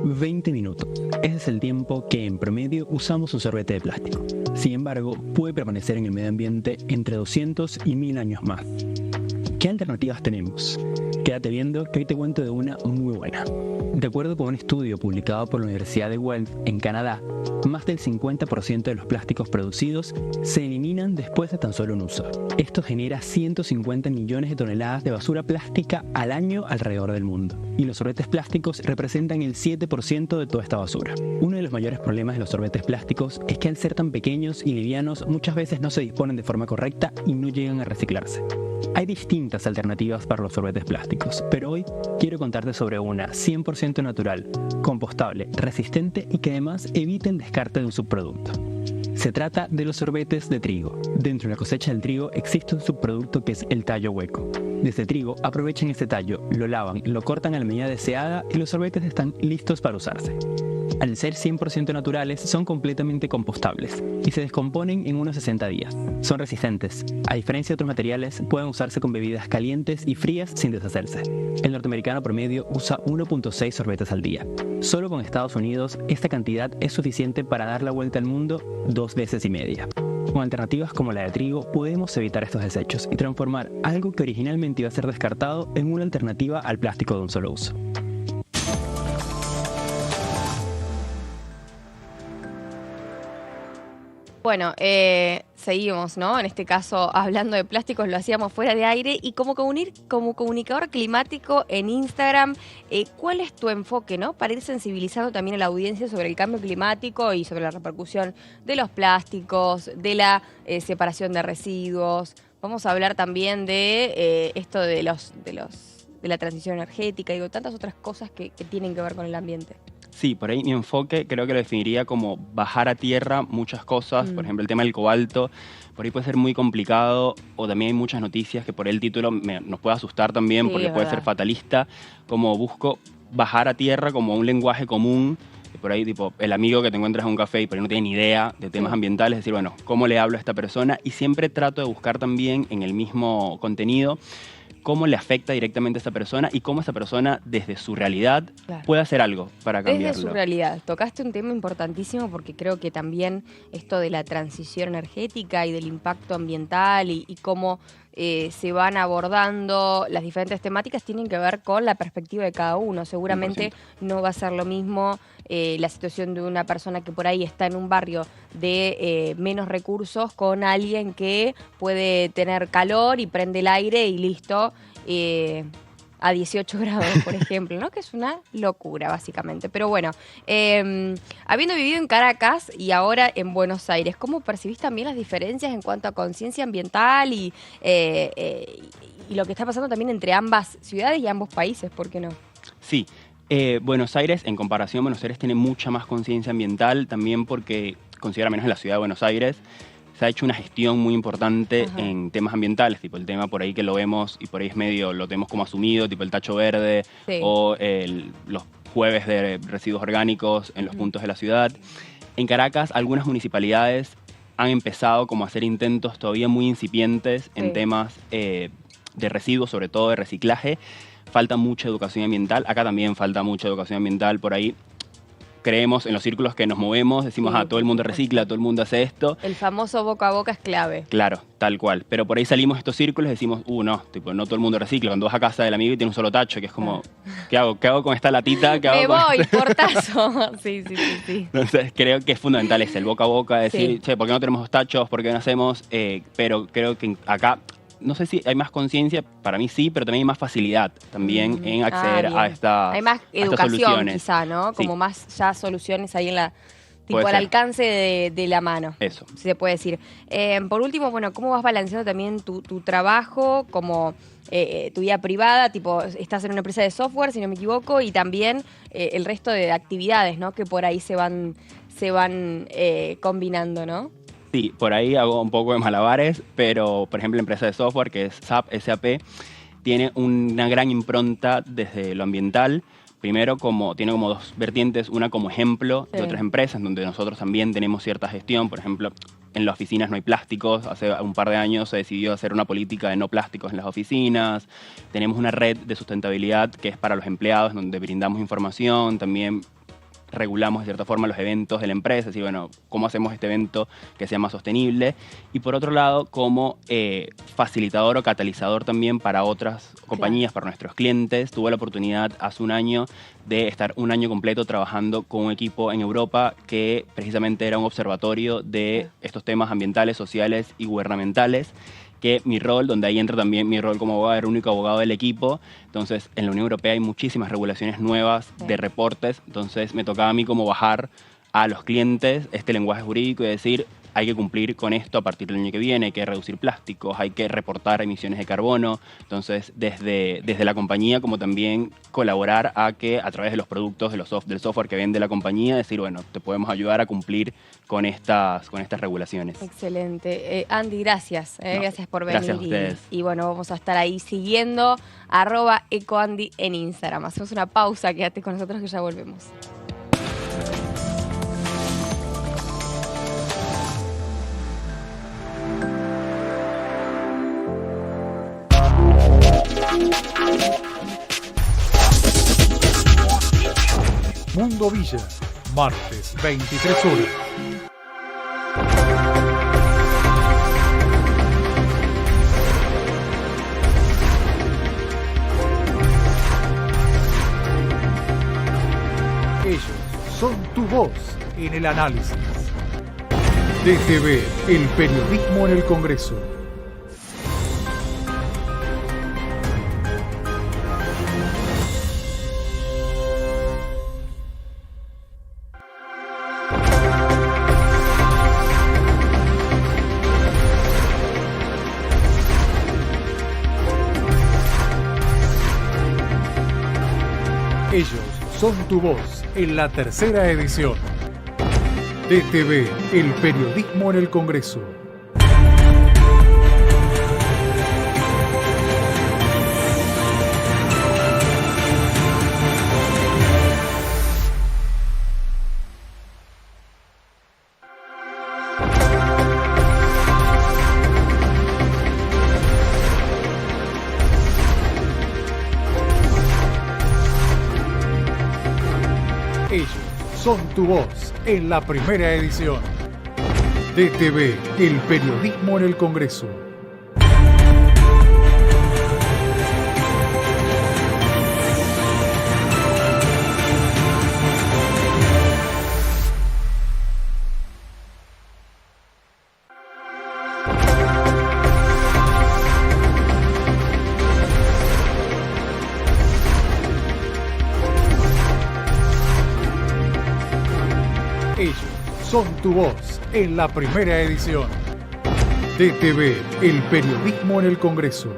$20 minutos. Ese es el tiempo que en promedio usamos un sorbete de plástico. Sin embargo, puede permanecer en el medio ambiente entre 200 y 1000 años más. ¿Qué alternativas tenemos? Quédate viendo que hoy te cuento de una muy buena. De acuerdo con un estudio publicado por la Universidad de Guelph en Canadá, más del 50% de los plásticos producidos se eliminan después de tan solo un uso. Esto genera 150 millones de toneladas de basura plástica al año alrededor del mundo. Y los sorbetes plásticos representan el 7% de toda esta basura. Uno de los mayores problemas de los sorbetes plásticos es que al ser tan pequeños y livianos, muchas veces no se disponen de forma correcta y no llegan a reciclarse. Hay distintas alternativas para los sorbetes plásticos, pero hoy quiero contarte sobre una 100% natural, compostable, resistente y que además evita el descarte de un subproducto. Se trata de los sorbetes de trigo. Dentro de la cosecha del trigo existe un subproducto que es el tallo hueco. De ese trigo aprovechan ese tallo, lo lavan, lo cortan a la medida deseada y los sorbetes están listos para usarse. Al ser 100% naturales, son completamente compostables y se descomponen en unos 60 días. Son resistentes. A diferencia de otros materiales, pueden usarse con bebidas calientes y frías sin deshacerse. El norteamericano promedio usa 1.6 sorbetes al día. Solo con Estados Unidos, esta cantidad es suficiente para dar la vuelta al mundo 2 veces y media. Con alternativas como la de trigo, podemos evitar estos desechos y transformar algo que originalmente iba a ser descartado en una alternativa al plástico de un solo uso. Bueno, seguimos, ¿no? En este caso, hablando de plásticos, lo hacíamos fuera de aire. Y como comunicador climático en Instagram, ¿cuál es tu enfoque, ¿no? Para ir sensibilizando también a la audiencia sobre el cambio climático y sobre la repercusión de los plásticos, de la separación de residuos. Vamos a hablar también de esto de la transición energética y tantas otras cosas que tienen que ver con el ambiente. Sí, por ahí mi enfoque creo que lo definiría como bajar a tierra muchas cosas. Por ejemplo, el tema del cobalto, por ahí puede ser muy complicado, o también hay muchas noticias que por el título nos puede asustar también, porque puede ser fatalista. Como busco bajar a tierra como un lenguaje común, por ahí tipo el amigo que te encuentras en un café y por ahí no tiene ni idea de temas ambientales, decir, bueno, ¿cómo le hablo a esta persona? Y siempre trato de buscar también en el mismo contenido cómo le afecta directamente a esa persona y cómo esa persona, desde su realidad, puede hacer algo para cambiarlo. Desde su realidad. Tocaste un tema importantísimo porque creo que también esto de la transición energética y del impacto ambiental y cómo se van abordando las diferentes temáticas tienen que ver con la perspectiva de cada uno. Seguramente 100%. No va a ser lo mismo la situación de una persona que por ahí está en un barrio de menos recursos con alguien que puede tener calor y prende el aire y listo. a 18 grados, por ejemplo, ¿no? Que es una locura, básicamente. Pero bueno, habiendo vivido en Caracas y ahora en Buenos Aires, ¿cómo percibís también las diferencias en cuanto a conciencia ambiental y lo que está pasando también entre ambas ciudades y ambos países? ¿Por qué no? Sí. Buenos Aires, en comparación, Buenos Aires tiene mucha más conciencia ambiental, también porque, considera menos en la ciudad de Buenos Aires, se ha hecho una gestión muy importante en temas ambientales, tipo el tema por ahí que lo vemos y por ahí es medio, lo tenemos como asumido, tipo el tacho verde o los jueves de residuos orgánicos en los puntos de la ciudad. En Caracas, algunas municipalidades han empezado como a hacer intentos todavía muy incipientes en temas de residuos, sobre todo de reciclaje. Falta mucha educación ambiental, acá también falta mucha educación ambiental por ahí. Creemos en los círculos que nos movemos, decimos, todo el mundo recicla, todo el mundo hace esto. El famoso boca a boca es clave. Claro, tal cual. Pero por ahí salimos de estos círculos y decimos, no, tipo, no todo el mundo recicla. Cuando vas a casa del amigo y tiene un solo tacho, que es como, ¿qué hago? ¿Qué hago con esta latita? Me voy, portazo. Sí. Entonces creo que es fundamental el boca a boca, decir, che, ¿por qué no tenemos dos tachos? ¿Por qué no hacemos? Pero creo que acá, no sé si hay más conciencia, para mí sí, pero también hay más facilidad también en acceder a estas hay más educación soluciones. Quizá, ¿no? Como más ya soluciones ahí en la... Tipo Puede al ser. alcance de la mano. Eso. Si se puede decir. Por último, bueno, ¿cómo vas balanceando también tu trabajo como tu vida privada? Tipo, estás en una empresa de software, si no me equivoco, y también el resto de actividades, ¿no? Que por ahí se van combinando, ¿no? Sí, por ahí hago un poco de malabares, pero por ejemplo la empresa de software que es SAP, tiene una gran impronta desde lo ambiental. Primero, tiene como dos vertientes, una como ejemplo de otras empresas, donde nosotros también tenemos cierta gestión. Por ejemplo, en las oficinas no hay plásticos. Hace un par de años se decidió hacer una política de no plásticos en las oficinas. Tenemos una red de sustentabilidad que es para los empleados, donde brindamos información, también regulamos de cierta forma los eventos de la empresa, así bueno, cómo hacemos este evento que sea más sostenible. Y por otro lado, como facilitador o catalizador también para otras compañías, para nuestros clientes. Tuve la oportunidad hace un año de estar un año completo trabajando con un equipo en Europa que precisamente era un observatorio de estos temas ambientales, sociales y gubernamentales, que mi rol, donde ahí entra también mi rol como abogado, era el único abogado del equipo. Entonces, en la Unión Europea hay muchísimas regulaciones nuevas de reportes, entonces me tocaba a mí como bajar a los clientes este lenguaje jurídico y decir, hay que cumplir con esto a partir del año que viene, hay que reducir plásticos, hay que reportar emisiones de carbono. Entonces, desde la compañía, como también colaborar a que a través de los productos del software que vende la compañía, decir, bueno, te podemos ayudar a cumplir con estas regulaciones. Excelente. Andy, gracias. Gracias por venir. Gracias a ustedes. Y bueno, vamos a estar ahí siguiendo @ecoandy en Instagram. Hacemos una pausa, quédate con nosotros que ya volvemos. Mundo Villa, martes, 23 horas. Ellos son tu voz en el análisis. DTV, el periodismo en el Congreso. Ellos son tu voz en la tercera edición. DTV, el periodismo en el Congreso. Ellos son tu voz en la primera edición. DTV, el periodismo en el Congreso. son tu voz en la primera edición. DTV, el periodismo en el Congreso.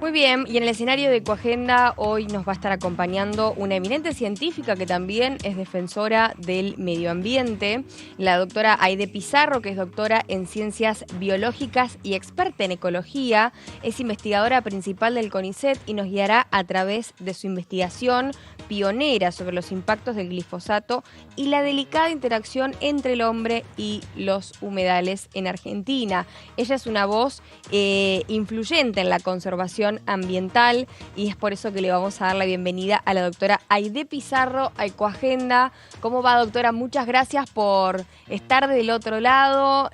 Muy bien, y en el escenario de Ecoagenda hoy nos va a estar acompañando una eminente científica que también es defensora del medio ambiente, la doctora Aide Pizarro, que es doctora en Ciencias Biológicas y experta en Ecología, es investigadora principal del CONICET y nos guiará a través de su investigación pionera sobre los impactos del glifosato y la delicada interacción entre el hombre y los humedales en Argentina. Ella es una voz influyente en la conservación ambiental y es por eso que le vamos a dar la bienvenida a la doctora Aide Pizarro a Ecoagenda. ¿Cómo va, doctora? Muchas gracias por estar del otro lado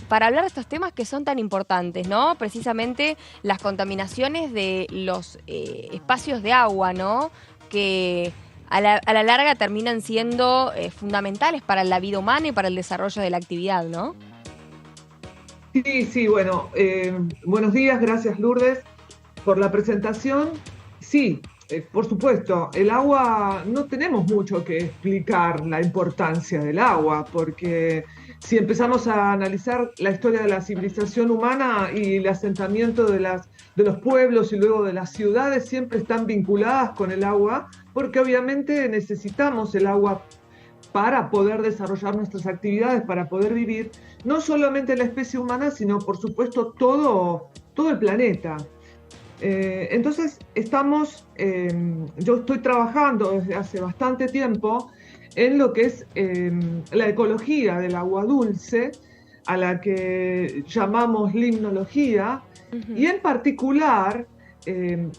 para hablar de estos temas que son tan importantes, ¿no? Precisamente las contaminaciones de los espacios de agua, ¿no? Que a la larga terminan siendo fundamentales para la vida humana y para el desarrollo de la actividad, ¿no? Sí, bueno, buenos días, gracias Lourdes por la presentación. Sí, por supuesto, el agua, no tenemos mucho que explicar la importancia del agua, porque si empezamos a analizar la historia de la civilización humana y el asentamiento de los pueblos y luego de las ciudades, siempre están vinculadas con el agua, porque obviamente necesitamos el agua para poder desarrollar nuestras actividades, para poder vivir, no solamente la especie humana, sino por supuesto todo el planeta. Entonces yo estoy trabajando desde hace bastante tiempo en lo que es la ecología del agua dulce, a la que llamamos limnología, y en particular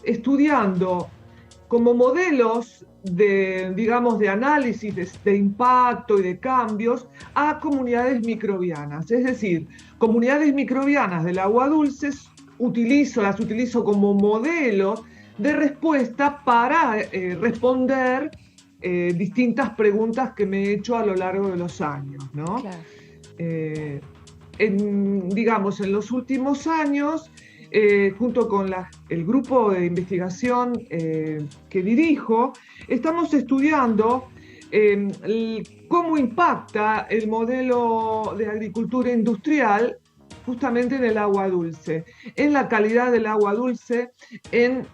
estudiando como modelos de análisis de impacto y de cambios a comunidades microbianas. Es decir, comunidades microbianas del agua dulce las utilizo como modelo de respuesta para responder distintas preguntas que me he hecho a lo largo de los años, ¿no? Claro. En los últimos años, junto con el grupo de investigación que dirijo, estamos estudiando cómo impacta el modelo de agricultura industrial justamente en el agua dulce, en la calidad del agua dulce, en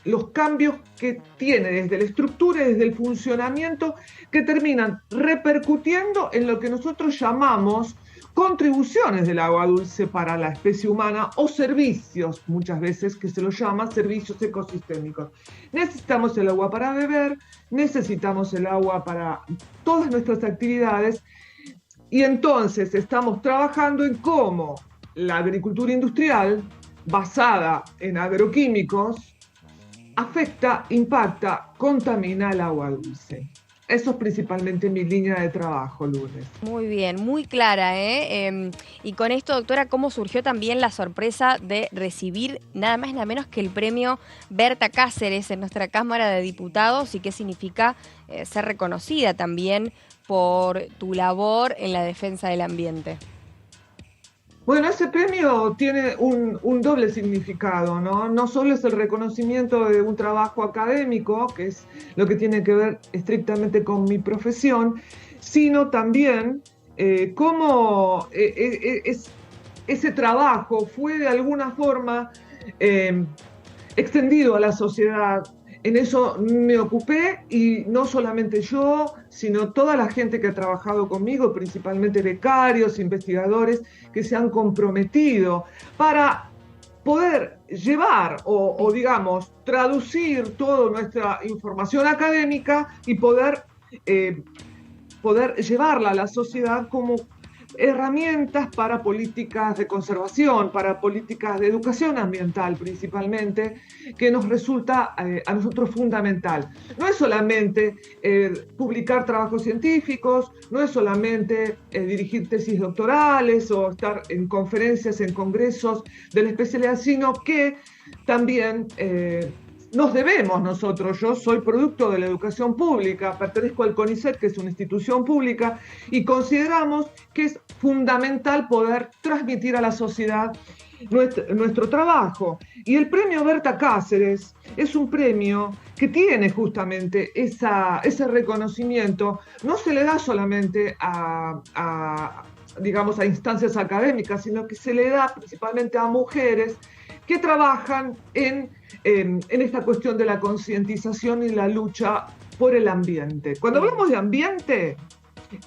los cambios que tiene desde la estructura y desde el funcionamiento, que terminan repercutiendo en lo que nosotros llamamos contribuciones del agua dulce para la especie humana o servicios, muchas veces que se los llama servicios ecosistémicos. Necesitamos el agua para beber, necesitamos el agua para todas nuestras actividades, y entonces estamos trabajando en cómo la agricultura industrial, basada en agroquímicos, afecta, impacta, contamina el agua dulce. Eso es principalmente mi línea de trabajo, Lourdes. Muy bien, muy clara, ¿eh? Y con esto, doctora, ¿cómo surgió también la sorpresa de recibir nada más y nada menos que el premio Berta Cáceres en nuestra Cámara de Diputados y qué significa ser reconocida también por tu labor en la defensa del ambiente? Bueno, ese premio tiene un doble significado, ¿no? No solo es el reconocimiento de un trabajo académico, que es lo que tiene que ver estrictamente con mi profesión, sino también cómo ese trabajo fue de alguna forma extendido a la sociedad. En eso me ocupé, y no solamente yo, sino toda la gente que ha trabajado conmigo, principalmente becarios, investigadores, que se han comprometido para poder llevar o traducir toda nuestra información académica y poder llevarla a la sociedad como herramientas para políticas de conservación, para políticas de educación ambiental principalmente, que nos resulta a nosotros fundamental. No es solamente publicar trabajos científicos, no es solamente dirigir tesis doctorales o estar en conferencias, en congresos de la especialidad, sino que también nos debemos nosotros. Yo soy producto de la educación pública, pertenezco al CONICET, que es una institución pública, y consideramos que es fundamental poder transmitir a la sociedad nuestro trabajo. Y el premio Berta Cáceres es un premio que tiene justamente ese reconocimiento. No se le da solamente digamos, a instancias académicas, sino que se le da principalmente a mujeres que trabajan en esta cuestión de la concientización y la lucha por el ambiente. Cuando hablamos de ambiente,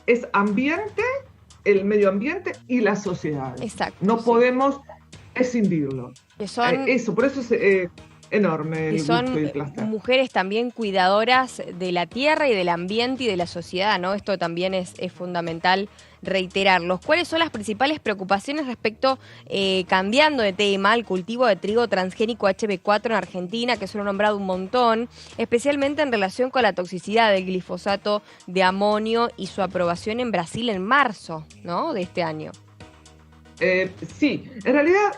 es ambiente, el medio ambiente y la sociedad. Exacto. No podemos escindirlo. Por eso es enorme el gusto y el placer. Mujeres también cuidadoras de la tierra y del ambiente y de la sociedad, ¿no? Esto también es fundamental reiterarlos. ¿Cuáles son las principales preocupaciones respecto, cambiando de tema, al cultivo de trigo transgénico HB4 en Argentina, que se lo ha nombrado un montón, especialmente en relación con la toxicidad del glifosato de amonio y su aprobación en Brasil en marzo, ¿no?, de este año? Sí, en realidad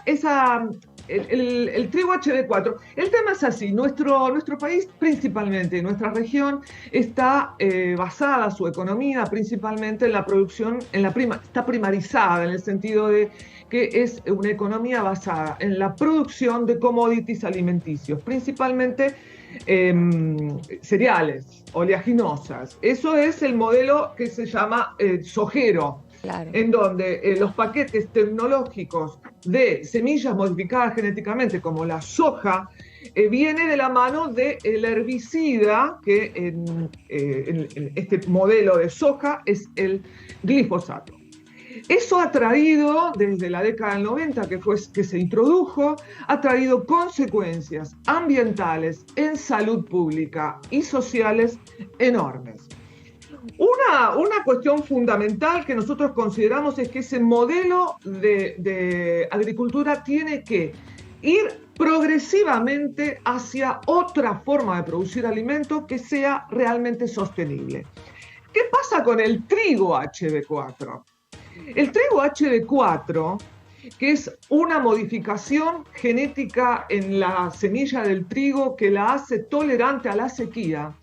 el trigo HB4, el tema es así, nuestro país principalmente, nuestra región está basada, su economía principalmente en la producción, está primarizada en el sentido de que es una economía basada en la producción de commodities alimenticios, principalmente cereales, oleaginosas. Eso es el modelo que se llama sojero. Claro. En donde los paquetes tecnológicos de semillas modificadas genéticamente, como la soja, viene de la mano del herbicida, que en este modelo de soja es el glifosato. Eso ha traído, desde la década del 90, que se introdujo, ha traído consecuencias ambientales, en salud pública y sociales enormes. Una cuestión fundamental que nosotros consideramos es que ese modelo de agricultura tiene que ir progresivamente hacia otra forma de producir alimentos que sea realmente sostenible. ¿Qué pasa con el trigo HB4? El trigo HB4, que es una modificación genética en la semilla del trigo que la hace tolerante a la sequía,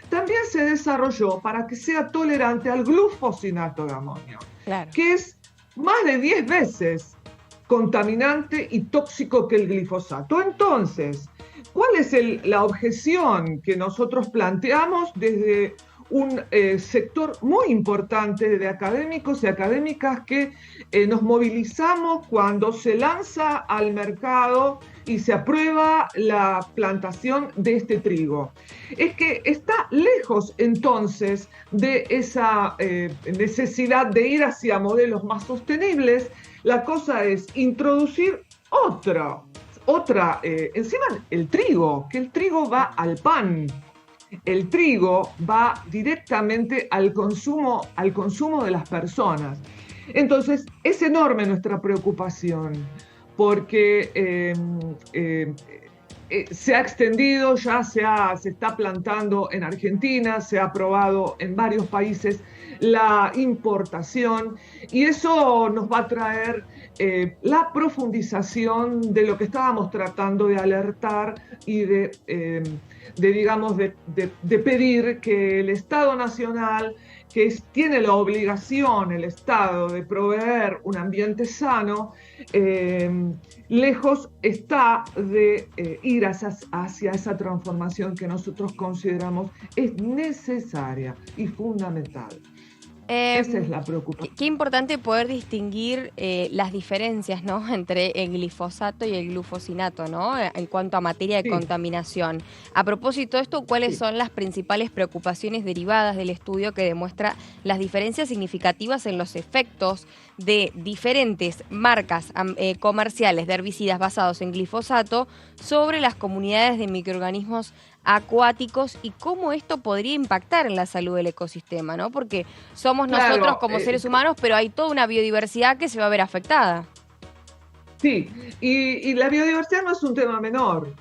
también se desarrolló para que sea tolerante al glufosinato de amonio, claro, que es más de 10 veces contaminante y tóxico que el glifosato. Entonces, ¿cuál es la objeción que nosotros planteamos desde un sector muy importante de académicos y académicas que nos movilizamos cuando se lanza al mercado y se aprueba la plantación de este trigo? Es que está lejos entonces de esa necesidad de ir hacia modelos más sostenibles. La cosa es introducir encima el trigo, que el trigo va al pan. El trigo va directamente al consumo de las personas. Entonces, es enorme nuestra preocupación, porque se ha extendido, ya se está plantando en Argentina, se ha aprobado en varios países la importación, y eso nos va a traer la profundización de lo que estábamos tratando de alertar y de pedir que el Estado Nacional, tiene la obligación, el Estado, de proveer un ambiente sano, lejos está de ir hacia esa transformación que nosotros consideramos es necesaria y fundamental. Esa es la preocupación. Qué importante poder distinguir las diferencias, ¿no?, entre el glifosato y el glufosinato, ¿no?, en cuanto a materia de contaminación. A propósito de esto, ¿cuáles son las principales preocupaciones derivadas del estudio que demuestra las diferencias significativas en los efectos de diferentes marcas comerciales de herbicidas basados en glifosato sobre las comunidades de microorganismos acuáticos y cómo esto podría impactar en la salud del ecosistema, ¿no? Porque somos nosotros como seres humanos, pero hay toda una biodiversidad que se va a ver afectada. Sí, y la biodiversidad no es un tema menor.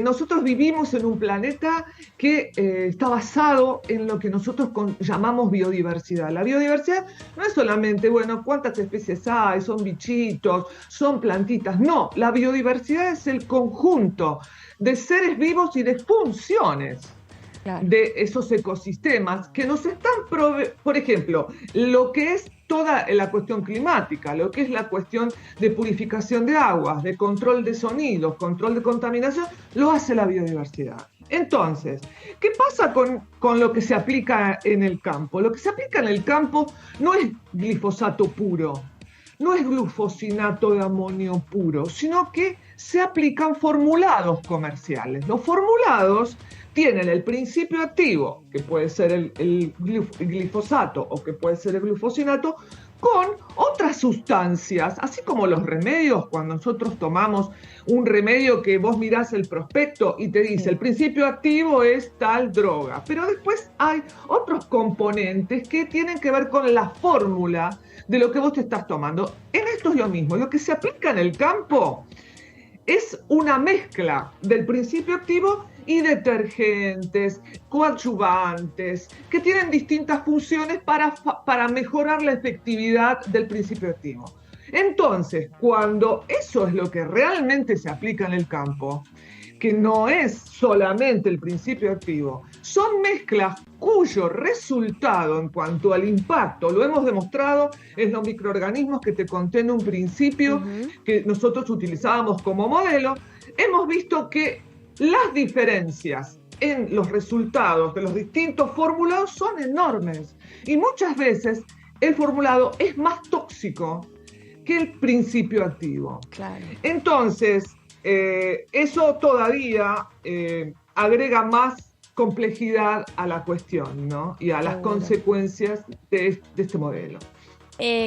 Nosotros vivimos en un planeta que está basado en lo que nosotros llamamos biodiversidad. La biodiversidad no es solamente, cuántas especies hay, son bichitos, son plantitas. No, la biodiversidad es el conjunto de seres vivos y de funciones de esos ecosistemas que nos están por ejemplo, lo que es toda la cuestión climática, lo que es la cuestión de purificación de aguas, de control de sonidos, control de contaminación, lo hace la biodiversidad. Entonces, ¿qué pasa con lo que se aplica en el campo? Lo que se aplica en el campo no es glifosato puro, no es glufosinato de amonio puro, sino que se aplican formulados comerciales. Los formulados tienen el principio activo, que puede ser el glifosato o que puede ser el glufosinato, con otras sustancias, así como los remedios. Cuando nosotros tomamos un remedio que vos mirás el prospecto y te dice el principio activo es tal droga, pero después hay otros componentes que tienen que ver con la fórmula de lo que vos te estás tomando. En esto es lo mismo, lo que se aplica en el campo es una mezcla del principio activo y detergentes, coadyuvantes, que tienen distintas funciones para mejorar la efectividad del principio activo. Entonces, cuando eso es lo que realmente se aplica en el campo, que no es solamente el principio activo, son mezclas cuyo resultado en cuanto al impacto, lo hemos demostrado en los microorganismos que te conté en un principio, que nosotros utilizábamos como modelo, hemos visto que las diferencias en los resultados de los distintos formulados son enormes y muchas veces el formulado es más tóxico que el principio activo. Claro. Entonces, eso todavía agrega más complejidad a la cuestión, ¿no? Y a las consecuencias de este modelo.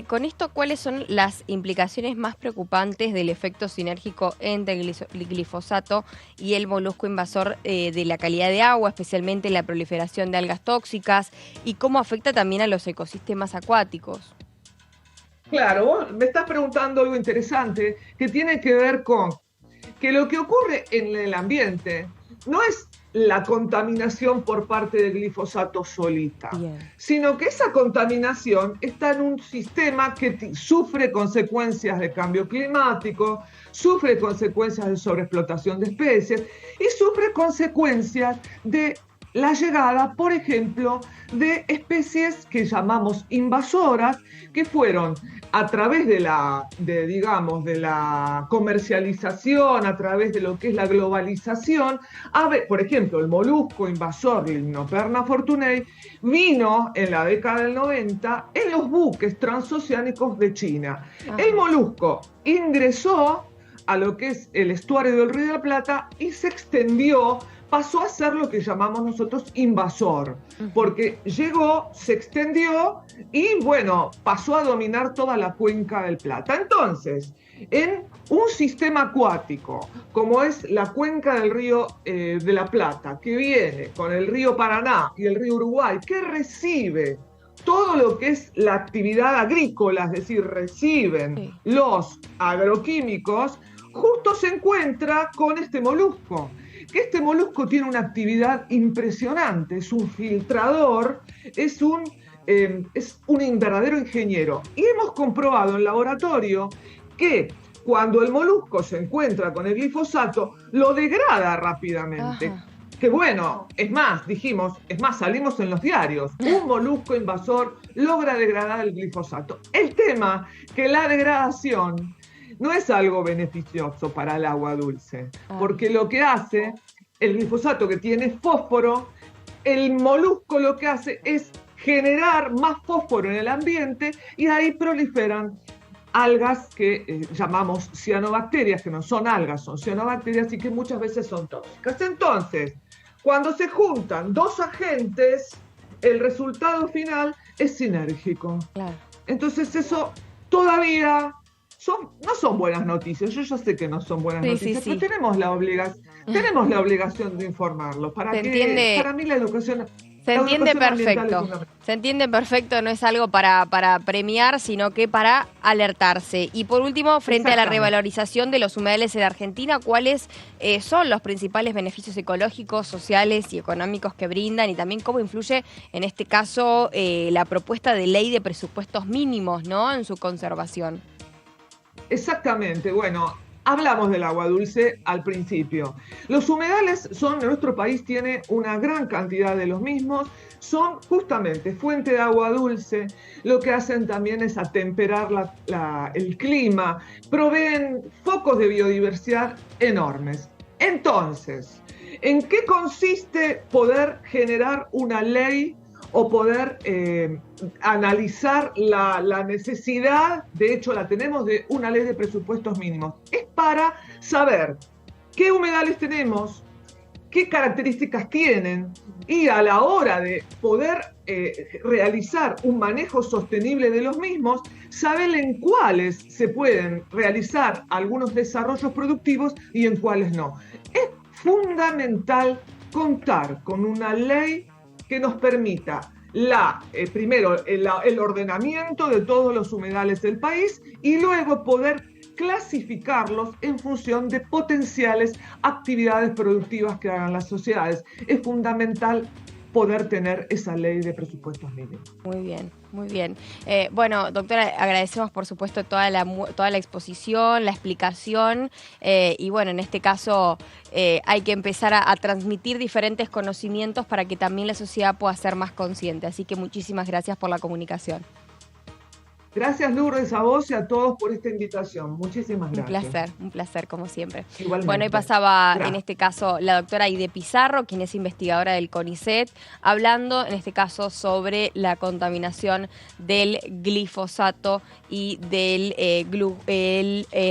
Con esto, ¿cuáles son las implicaciones más preocupantes del efecto sinérgico entre el glifosato y el molusco invasor de la calidad de agua, especialmente la proliferación de algas tóxicas, y cómo afecta también a los ecosistemas acuáticos? Claro, vos me estás preguntando algo interesante que tiene que ver con que lo que ocurre en el ambiente no es la contaminación por parte del glifosato solita, sino que esa contaminación está en un sistema que sufre consecuencias de cambio climático, sufre consecuencias de sobreexplotación de especies y sufre consecuencias de la llegada, por ejemplo, de especies que llamamos invasoras, que fueron a través de la comercialización, a través de lo que es la globalización. Por ejemplo, el molusco invasor Limnoperna fortunei vino en la década del 90 en los buques transoceánicos de China. El molusco ingresó a lo que es el estuario del Río de la Plata y se extendió, pasó a ser lo que llamamos nosotros invasor, porque llegó, se extendió y bueno, pasó a dominar toda la cuenca del Plata. Entonces, en un sistema acuático, como es la cuenca del Río de la Plata, que viene con el río Paraná y el río Uruguay, que recibe todo lo que es la actividad agrícola, es decir, reciben los agroquímicos, justo se encuentra con este molusco. Que este molusco tiene una actividad impresionante, es un filtrador, es un verdadero ingeniero. Y hemos comprobado en laboratorio que cuando el molusco se encuentra con el glifosato, lo degrada rápidamente. Que bueno, salimos en los diarios, un molusco invasor logra degradar el glifosato. El tema que la degradación no es algo beneficioso para el agua dulce, porque lo que hace, el glifosato que tiene fósforo, el molusco lo que hace es generar más fósforo en el ambiente y ahí proliferan algas que llamamos cianobacterias, que no son algas, son cianobacterias y que muchas veces son tóxicas. Entonces, cuando se juntan dos agentes, el resultado final es sinérgico. Claro. Entonces eso todavía no son buenas noticias. Yo ya sé que no son buenas noticias, pero tenemos la obligación de informarlos. Para mí la educación... Se entiende perfecto. Se entiende perfecto, no es algo para premiar, sino que para alertarse. Y por último, frente a la revalorización de los humedales en Argentina, ¿cuáles son los principales beneficios ecológicos, sociales y económicos que brindan? Y también cómo influye, en este caso, la propuesta de ley de presupuestos mínimos, ¿no?, en su conservación. Exactamente. Bueno, Hablamos del agua dulce al principio. Los humedales en nuestro país tiene una gran cantidad de los mismos, son justamente fuente de agua dulce, lo que hacen también es atemperar el clima, proveen focos de biodiversidad enormes. Entonces, ¿en qué consiste poder generar una ley o poder analizar la necesidad, de hecho la tenemos, de una ley de presupuestos mínimos? Es para saber qué humedales tenemos, qué características tienen, y a la hora de poder realizar un manejo sostenible de los mismos, saber en cuáles se pueden realizar algunos desarrollos productivos y en cuáles no. Es fundamental contar con una ley que nos permita primero el ordenamiento de todos los humedales del país y luego poder clasificarlos en función de potenciales actividades productivas que hagan las sociedades. Es fundamental poder tener esa ley de presupuestos mínimos. Muy bien, muy bien. Bueno, doctora, agradecemos por supuesto toda la exposición, la explicación y bueno, en este caso hay que empezar a transmitir diferentes conocimientos para que también la sociedad pueda ser más consciente. Así que muchísimas gracias por la comunicación. Gracias, Lourdes, a vos y a todos por esta invitación. Muchísimas gracias. Un placer, como siempre. Igualmente. Bueno, ahí pasaba en este caso la doctora Aide Pizarro, quien es investigadora del CONICET, hablando en este caso sobre la contaminación del glifosato y del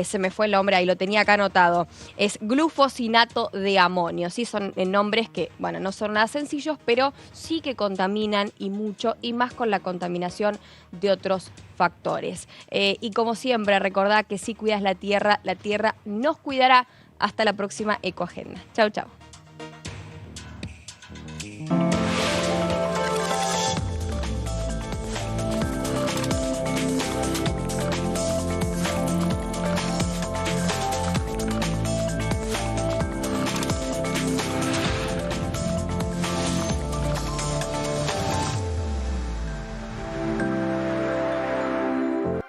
se me fue el nombre, ahí lo tenía acá anotado, es glufosinato de amonio. Sí, son nombres que, bueno, no son nada sencillos, pero sí que contaminan y mucho, y más con la contaminación de otros factores. Y como siempre, recordá que si cuidas la tierra nos cuidará. Hasta la próxima Ecoagenda. Chau, chau.